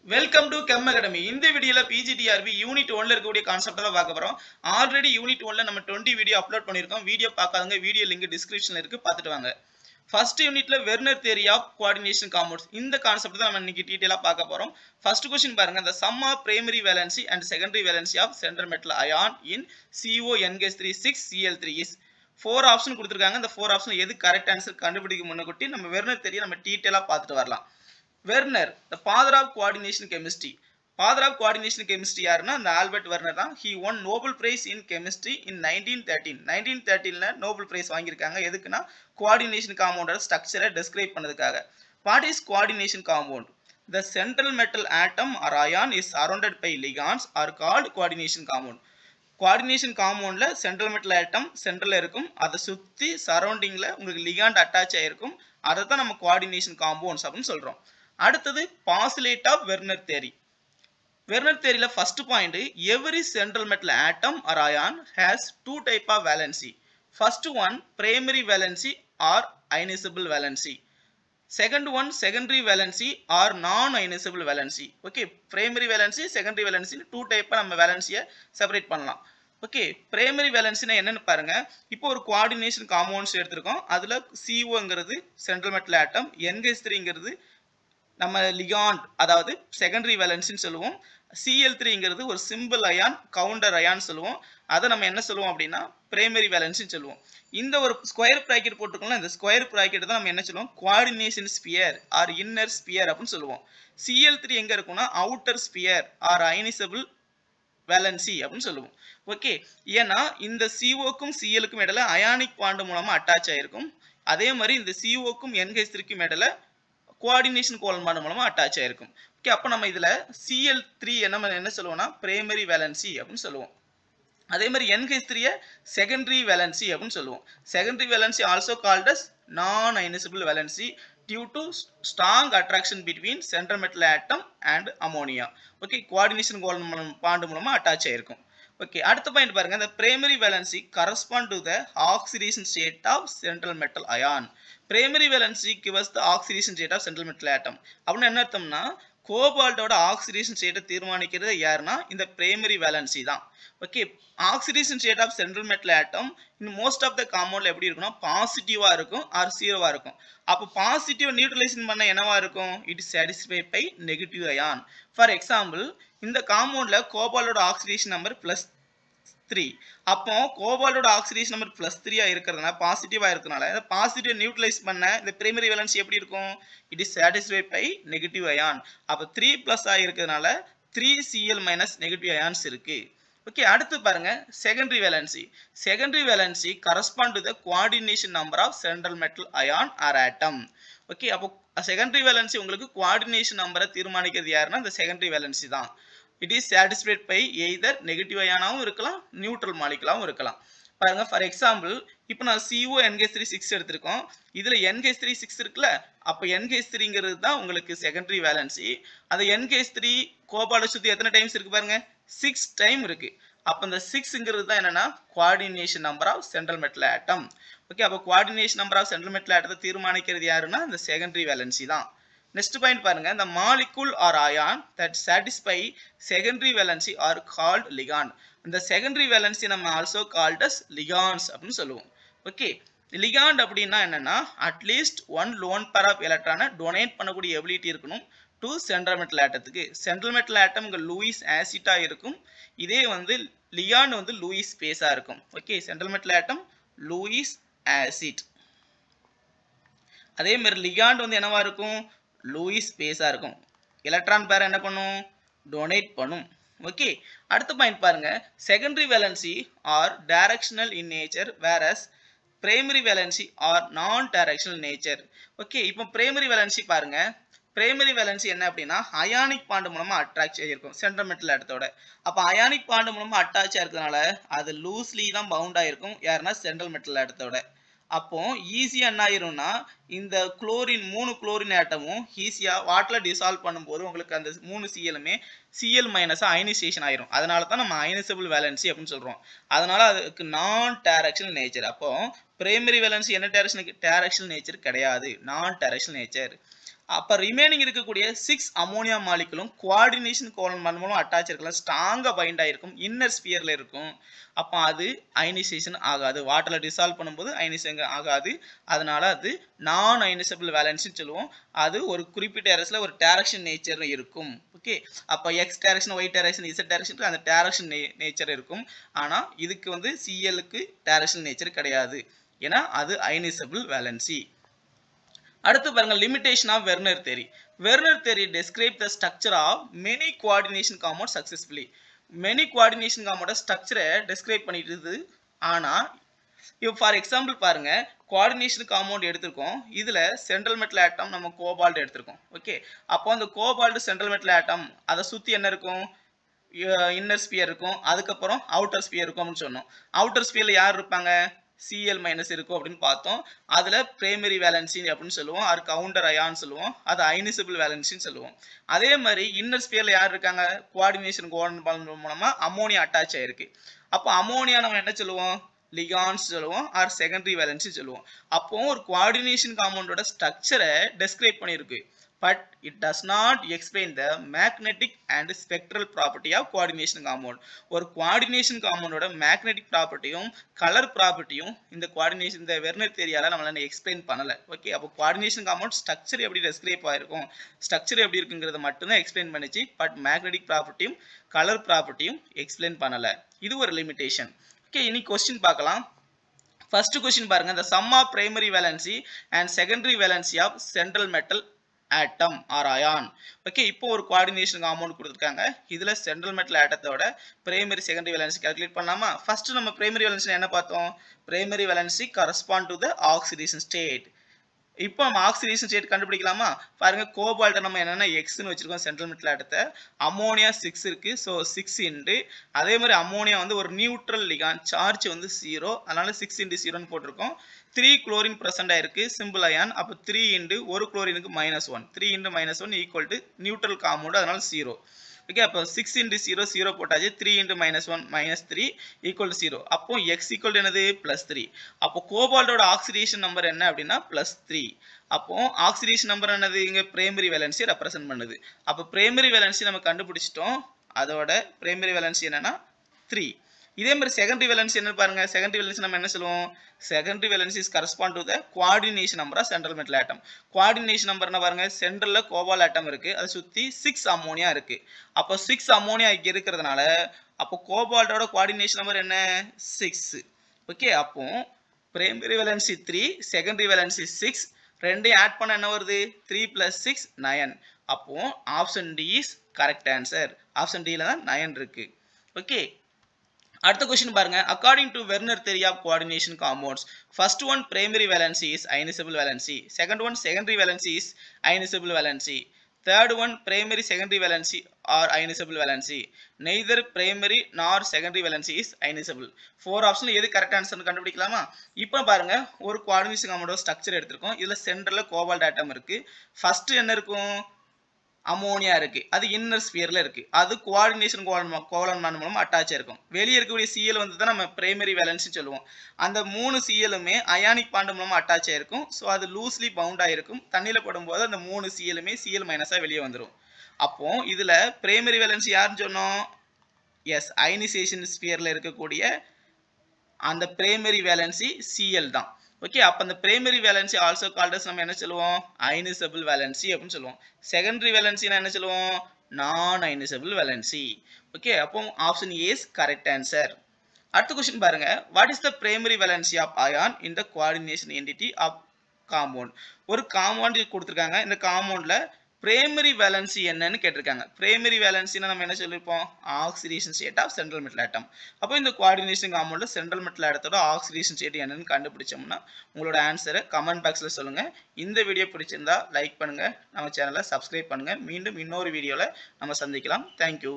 Welcome to gem academy. இந்த வீடியோல PGTRB unit 1ல இருக்கக்கூடிய கான்செப்ட் தான் பார்க்க போறோம். ஆல்ரெடி யூனிட் 1ல நம்ம 20 வீடியோ அப்லோட் பண்ணிருக்கோம். வீடியோ பார்க்காதவங்க வீடியோ லிங்க் டிஸ்கிரிப்ஷன்ல இருக்கு, பார்த்துட்டு வாங்க. ஃபர்ஸ்ட் யூனிட்ல Werner theory of coordination compounds, இந்த கான்செப்ட் தான் நம்ம இன்னைக்கு டீடைலா பார்க்க போறோம். ஃபர்ஸ்ட் क्वेश्चन பாருங்க. the sum of primary valency and secondary valency of central metal ion in CO(N)36Cl3 is 4 option கொடுத்திருக்காங்க. இந்த 4 ஆப்ஷன் எது கரெக்ட் ஆன்சர் கண்டுபிடிக்க முன்னகுட்டி நம்ம வெர்னர் தியரி நம்ம டீடைலா பார்த்துட்டு வரலாம். Werner, the father of coordination chemistry. Father of coordination chemistry யாருன்னா அந்த ஆல்பர்ட் வெர்னர் தான். He won Nobel Prize in Chemistry in 1913. 1913ல நோபல் பிரைஸ் வாங்கியிருக்காங்க. எதுக்குன்னா கோஆர்டினேஷன் காம்பவுண்டோட ஸ்ட்ரக்சரை டிஸ்கிரைப் பண்ணதுக்காக. What is coordination compound? The central metal atom or ion is surrounded by ligands are called coordination compound. Coordination காம்பவுண்ட்ல central metal atom சென்டர்ல இருக்கும், அதை சுத்தி சரௌண்டிங்ல உங்களுக்கு லிகாண்ட் அட்டாச் ஆயிருக்கும். அதை தான் நம்ம கோஆர்டினேஷன் காம்பவுண்ட்ஸ் அப்படின்னு சொல்றோம். அடுத்தது postulate of Werner theory. Werner தியரியில first point, every central metal atom or ion has two type of valency. First one primary valency or ionisable valency. Second one secondary valency R non ionisable valency. Okay, primary valency secondary valency two டைப்பா நம்ம வேலன்சியை separate பண்ணலாம். Okay, primary வேலன்சினா என்னன்னு பாருங்க. இப்போ ஒரு coordination compounds எடுத்திருக்கோம். அதுல CO சென்ட்ரல் மெட்டல் ஆட்டம், NH3 நம்ம லிகாண்ட் அதாவது செகண்டரி வேலன்சின்னு சொல்லுவோம். Cl3 ஒரு சிம்பிள் அயான் கவுண்டர் அயான் சொல்லுவோம். அதை நம்ம என்ன சொல்லுவோம் அப்படின்னா பிரைமரி வேலன்சின்னு சொல்லுவோம். இந்த ஒரு ஸ்கொயர் பிராக்கெட் போட்டுக்கோங்களா, இந்த ஸ்கொயர் பிராக்கெட் தான் நம்ம என்ன சொல்லுவோம் coordination sphere or inner sphere அப்படின்னு சொல்லுவோம். Cl3 எங்க இருக்கும்னா outer sphere or ionisable valency அப்படின்னு சொல்லுவோம். ஓகே, ஏன்னா இந்த CO-க்கும் Cl-க்கும் இடையில அயானிக் பாண்ட் மூலமா அட்டாச் ஆயிருக்கும். அதே மாதிரி இந்த CO-க்கும் NH3-க்கும் இடையில கோஆர்டினேஷன் கோலன் மூலமா அட்டாச் ஆயிருக்கும். ஓகே, அப்ப நம்ம இதுல Cl3 என்ன சொல்லுவோம்னா பிரைமரி வேலன்சி அப்படின்னு சொல்லுவோம். அதே மாதிரி NH3 செகண்டரி வேலன்சி அப்படின்னு சொல்லுவோம். Secondary valency also called as non ionisable valency due to strong attraction between central metal atom and ammonia. Okay, coordination covalent bond மூலமா அட்டாச் ஆயிருக்கும். ஓகே, அடுத்த பாயிண்ட் பாருங்க. the primary valency correspond to the oxidation state of central metal ion. Primary valency gives the oxidation state of central metal atom. அப்படின்னா என்ன அர்த்தம்னா கோபால்ட்டோட oxidation ஸ்டேட்டை தீர்மானிக்கிறது யாருன்னா இந்த பிரைமரி வேலன்சி தான். Okay, oxidation state of central metal atom in most of the காம்பவுண்ட்ல எப்படி இருக்கும்னா பாசிட்டிவா இருக்கும் ஆர் ஜீரோவா இருக்கும். அப்போ பாசிட்டிவ் நியூட்ரலைசேஷன் பண்ண என்னவா இருக்கும், it is satisfied by negative ion. For example, இந்த காம்பவுண்ட்ல கோபாலோட ஆக்சிடேஷன் நம்பர் +3. அப்போ கோபாலோட ஆக்சிடேஷன் நம்பர் +3 இருக்கிறதுனால பாசிட்டிவா இருக்கனால இந்த பாசிட்டிவ் நியூட்ரலைஸ் பண்ண இந்த பிரைமரி வேலன்சி எப்படி இருக்கும், it is satisfied by negative ion. அப்போ 3+ இருக்கிறதுனால 3Cl- நெகட்டிவ் அயான்ஸ் இருக்கு. ஓகே, அடுத்து பாருங்க secondary valency. Secondary valency correspond to the coordination number of central metal ion or atom. Okay, அப்போ செகண்டரி வேலன்சி உங்களுக்கு கோஆர்டினேஷன் நம்பரை தீர்மானிக்கிறது யாருன்னா இந்த செகண்டரி வேலன்சி தான். It is satisfied by either negative அயானாவும் இருக்கலாம் நியூட்ரல் மாலிகுலாவும் இருக்கலாம். பாருங்க, ஃபார் எக்ஸாம்பிள் இப்போ நான் CO NH3 6 எடுத்திருக்கோம். இதுல NH3 6 இருக்குல்ல, அப்போ NH3 தான் உங்களுக்கு செகண்டரி வேலன்சி. அந்த NH3 கோபாலை சுத்தி எத்தனை டைம்ஸ் இருக்கு பாருங்க, 6 டைம் இருக்கு. அப்போ இந்த 6 தான் என்னன்னா coordination number of central metal atom. Okay, அப்போ coordination number of central metal ஆட்டத்தை தீர்மானிக்கிறது யாருன்னா இந்த செகண்டரி வேலன்சி தான். நெக்ஸ்ட் பாயிண்ட் பாருங்க, the molecule or ion that satisfy secondary valency are called ligand. இந்த secondary valency நம்ம also called as ligands அப்படின்னு சொல்லுவோம். ஓகே, ligand அப்படின்னா என்னன்னா at least one lone pair of எலக்ட்ரானை டொனேட் பண்ணக்கூடிய எபிலிட்டி இருக்கணும் டு சென்ட்ரல் மெட்டல் ஆட்டத்துக்கு. சென்ட்ரல் மெட்டல் ஆட்டம் இங்க லூயிஸ் ஆசிட்டா இருக்கும், இதே லிகாண்ட் லூயிஸ் பேஸா இருக்கும். Okay, central metal atom Lewis acid, அதே மாதிரி லிகாண்ட் என்னவா இருக்கும் லூயிஸ் பேஸா இருக்கும். எலக்ட்ரான் பேர் என்ன பண்ணும், டொனேட் பண்ணும். ஓகே, அடுத்த பாயிண்ட் பாருங்க, secondary valency are directional in nature versus primary valency R non directional nature. Okay, இப்போ பிரைமரி வேலன்சி பாருங்க. பிரைமரி வேலன்சி என்ன அப்படின்னா அயானிக் பாண்ட் மூலமா அட்டாச் ஆகிருக்கும் சென்ட்ரல் மெட்டல் ஆட்டத்தோட. அப்ப அயானிக் பாண்ட் மூலமா அட்டாச் ஆகிறதுனால அது லூஸ்லி தான் பவுண்ட் ஆயிருக்கும் யாருன்னா சென்ட்ரல் மெட்டல் ஆட்டத்தோட. அப்போ ஈஸியா என்ன ஆயிரும்னா இந்த குளோரின் 3 குளோரின் ஆட்டமும் ஈஸியா வாட்டர்ல டிசால்வ் பண்ணும்போது உங்களுக்கு அந்த 3 Cl-மே Cl- அயனைசேஷன் ஆயிரும். அதனால தான் நம்ம அயனைசபிள் வேலன்சி அப்படின்னு சொல்றோம். அதனால அதுக்கு நான் டைரக்ஷனல் நேச்சர். அப்போ பிரைமரி வேலன்சி என்ன டைரக்ஷனல் நேச்சர் கிடையாது, நான் டைரக்ஷனல் நேச்சர். அப்ப ரிமைனிங் இருக்கக்கூடிய 6 அமோனியா மாலிகுலும் கோஆர்டினேஷன் கோவலன்ட் மூலம் அட்டாச் இருக்கலாம், ஸ்ட்ராங்கா பைண்ட் ஆயிருக்கும், இன்னர் ஸ்பியர்ல இருக்கும். அப்ப அது அயனைசேஷன் ஆகாது, வாட்டர்ல டிசால்வ் பண்ணும்போது அயனைசேஷன் ஆகாது. அதனால அது நான் அயனைசபிள் வேலன்ஸ்னு சொல்லுவோம். அது ஒரு குறிப்பிட்ட டைரக்ஷன்ல ஒரு டைரக்ஷன் நேச்சர் இருக்கும். ஓகே, அப்ப X direction, Y direction, Z direction அந்த டைரக்ஷன் நேச்சர் இருக்கும். ஆனா இதுக்கு வந்து சிஎல்க்கு டைரக்ஷன் நேச்சர் கிடையாது, ஏன்னா அது அயனைசபிள் வேலன்சி. அடுத்து பாருங்க limitation of Werner theory. Werner theory describe the structure of many coordination compounds successfully. many coordination compound ஸ்ட்ரக்சரை describe பண்ணிட்டு இருக்குது. ஆனா இப்போ ஃபார் எக்ஸாம்பிள் பாருங்க, கோஆர்டினேஷன் காம்பவுண்ட் எடுத்திருக்கோம், இதுல சென்ட்ரல் மெட்டல் ஆட்டம் நம்ம கோபால்ட் எடுத்திருக்கோம். ஓகே, அப்போ அந்த கோபால்ட் சென்ட்ரல் மெட்டல் ஆட்டம் அதை சுத்தி என்ன இருக்கும், இன்னர் ஸ்பியர் இருக்கும், அதுக்கப்புறம் அவுட்டர் ஸ்பியர் இருக்கும் அப்படின்னு சொன்னோம். அவுட்டர் ஸ்பியர்ல யார் இருப்பாங்க, Cl மைனஸ் இருக்கும் அப்படின்னு பார்த்தோம். அதுல பிரைமரி வேலன்சி அப்படின்னு சொல்லுவோம், அது கவுண்டர் அயான் சொல்லுவோம், அது அயனைசபிள் வேலன்சின்னு சொல்லுவோம். அதே மாதிரி இன்னர் ஸ்பியர்ல யார் இருக்காங்க, கோஆர்டினேஷன் கோவலன்ட் மூலமா அமோனியா அட்டாச் ஆயிருக்கு. அப்போ அமோனியா நம்ம என்ன சொல்லுவோம், லிகான்ஸ் சொல்லுவோம், ஆர் செகண்டரி வேலன்சி சொல்லுவோம். அப்போ ஒரு கோஆர்டினேஷன் காம்பவுண்டோட ஸ்ட்ரக்சரை டெஸ்கிரைப் பண்ணியிருக்கு, but it does not explain the magnetic and spectral property of coordination compound. ஒரு coordination compound magnetic propertyயும் color propertyயும் இந்த coordination இந்த வெர்னர் தியரியால நம்மளால எக்ஸ்பிளைன் பண்ணல. ஓகே, அப்போ coordination compound ஸ்ட்ரக்சர் எப்படி டெஸ்கிரைப் ஆயிருக்கும், ஸ்ட்ரக்சர் எப்படி இருக்குங்கிறத மட்டும் தான் எக்ஸ்பிளைன் பண்ணிச்சு, பட் magnetic propertyயும் கலர் ப்ராப்பர்ட்டியும் எக்ஸ்பிளைன் பண்ணல. இது ஒரு லிமிடேஷன். ஓகே, இனி கொஸ்டின் பார்க்கலாம். ஃபர்ஸ்ட் கொஸ்டின் பாருங்க, the sum of primary valency and secondary valency of central metal atom or ion. Okay, இப்போ ஒரு கோஆர்டினேஷன் காம்பவுண்ட் கொடுத்திருக்காங்க, இதுல சென்ட்ரல் மெட்டல் ஆட்டத்தோட பிரைமரி செகண்டரி வேலன்சி கால்குலேட் பண்ணலாமா? ஃபர்ஸ்ட் நம்ம பிரைமரி வேலன்சி என்ன பார்த்தோம், primary valency correspond to the oxidation state. இப்போ நம்ம ஆக்சிடேஷன் ஸ்டேட் கண்டுபிடிக்கலாமா? பாருங்க, கோபால்ட் நம்ம என்னன்னா எக்ஸ்னு வச்சிருக்கோம் சென்ட்ரல் மெட்டல் ஆட்டத்தை, அமோனியா 6 இருக்கு, ஸோ 6 இன்டு அதே மாதிரி அமோனியா வந்து ஒரு நியூட்ரல் லிகான், சார்ஜ் வந்து 0, அதனால 6 இன்டு 0ன்னு போட்டிருக்கோம். 3 குளோரின் பிரசன்ட் ஆயிருக்கு, சிம்பிள் அயான், அப்போ 3 இன்டு ஒரு குளோரினுக்கு -1, 3 into -1 equal to neutral compound, அதனால 0. ஓகே, அப்போ 6 இன்டு 0 0 போட்டாச்சு, 3 இன்டு -1 -3 ஈக்குவல் டு 0. அப்போ எக்ஸ் ஈக்குவல் டு என்னது, +3. அப்போ கோபால்டோட ஆக்சிடேஷன் நம்பர் என்ன அப்படின்னா +3. அப்போ ஆக்சிடேஷன் நம்பர் என்னது, இங்க பிரைமரி வேலன்சி ரெப்ரசென்ட் பண்ணுது. அப்போ பிரைமரி வேலன்சி நம்ம கண்டுபிடிச்சிட்டோம், அதோட பிரைமரி வேலன்சி என்னன்னா 3. இதே மாதிரி செகண்டரி வேலன்சி என்ன பாருங்க, செகண்டரி வேலன்சி நம்ம என்ன சொல்லுவோம், secondary valency is correspond to the coordination number of central metal atom. Coordination நம்பர்னா பாருங்க, சென்டர்ல கோபால் ஆட்டம் இருக்கு, அதை சுத்தி 6 அமோனியா இருக்கு. அப்போ 6 அமோனியா இங்க இருக்கிறதுனால அப்போ கோபால்ட்டோட கோஆர்டினேஷன் நம்பர் என்ன, 6. ஓகே, அப்போ பிரைமரி வேலன்சி 3, செகண்டரி வேலன்சி 6, ரெண்டையும் ஆட் பண்ண என்ன வருது, 3 + 6 9. அப்போ option D is correct answer. Option டில தான் 9 இருக்கு. ஓகே, அடுத்த கொஸ்டின் பாருங்க, according to Werner theory of coordination compounds, first one primary valency is ionizable valency, second one secondary valency is ionizable valency, third one primary secondary valency or ionizable valency, neither primary nor secondary valency is ionizable. 4 ஆப்ஷன்ல எது correct ஆன்சர்னு கண்டுபிடிக்கலாமா? இப்போ பாருங்க, ஒரு coordination காம்பவுண்டோட structure எடுத்திருக்கோம், இதுல சென்டர்ல cobalt ஆட்டம் இருக்கு, first என்ன இருக்கும், அமோனியா இருக்கு, அது இன்னர் ஸ்பியர்ல இருக்கு, அது கோஆர்டினேஷன் கோவலன்ட் மூலம் அட்டாச் இருக்கும். வெளியே இருக்கக்கூடிய Cl வந்து தான் நம்ம பிரைமரி வேலன்சி சொல்லுவோம். அந்த 3 Clமே அயானிக் பாண்ட் மூலமா அட்டாச் ஆயிருக்கும், ஸோ அது லூஸ்லி பவுண்ட் ஆயிருக்கும். தண்ணியில போடும்போது அந்த 3 Clமே Cl மைனஸா வெளியே வந்துடும். அப்போ இதுல பிரைமரி வேலன்சி யாருன்னு சொன்னோம், எஸ் அயனைசேஷன் ஸ்பியர்ல இருக்கக்கூடிய அந்த பிரைமரி வேலன்சி Cl தான். ஓகே, அப்ப அந்த primary valency also called as நம்ம என்ன சொல்லுவோம், அயனைசபிள் வேலன்சி அப்படின்னு சொல்லுவோம். செகண்டரி வேலன்சினா என்ன சொல்லுவோம், நான் அயனைசபிள் வேலன்சி. ஓகே, அப்போ option A is correct answer. அடுத்த क्वेश्चन பாருங்க, what is the primary valency of ion in the coordination entity of compound. ஒரு காம்பவுண்ட் கொடுத்திருக்காங்க, இந்த காம்பவுண்ட்ல பிரைமரி வேலன்சி என்னன்னு கேட்டிருக்காங்க. பிரைமரி வேலன்சினா நம்ம என்ன சொல்லிருப்போம், oxidation state of central metal atom. அப்போ இந்த கோஆர்டினேஷன் காம்பவுண்ட்ல சென்ட்ரல் மெட்டல் ஆட்டத்தோட ஆக்சிடேஷன் ஸ்டேட் என்னன்னு கண்டுபிடிச்சோம்னா உங்களோட ஆன்சரை கமெண்ட் பாக்ஸ்ல சொல்லுங்க. இந்த வீடியோ பிடிச்சிருந்தா லைக் பண்ணுங்க, நம்ம சேனலை சப்ஸ்கிரைப் பண்ணுங்க. மீண்டும் இன்னொரு வீடியோல நம்ம சந்திக்கலாம். தேங்க்யூ.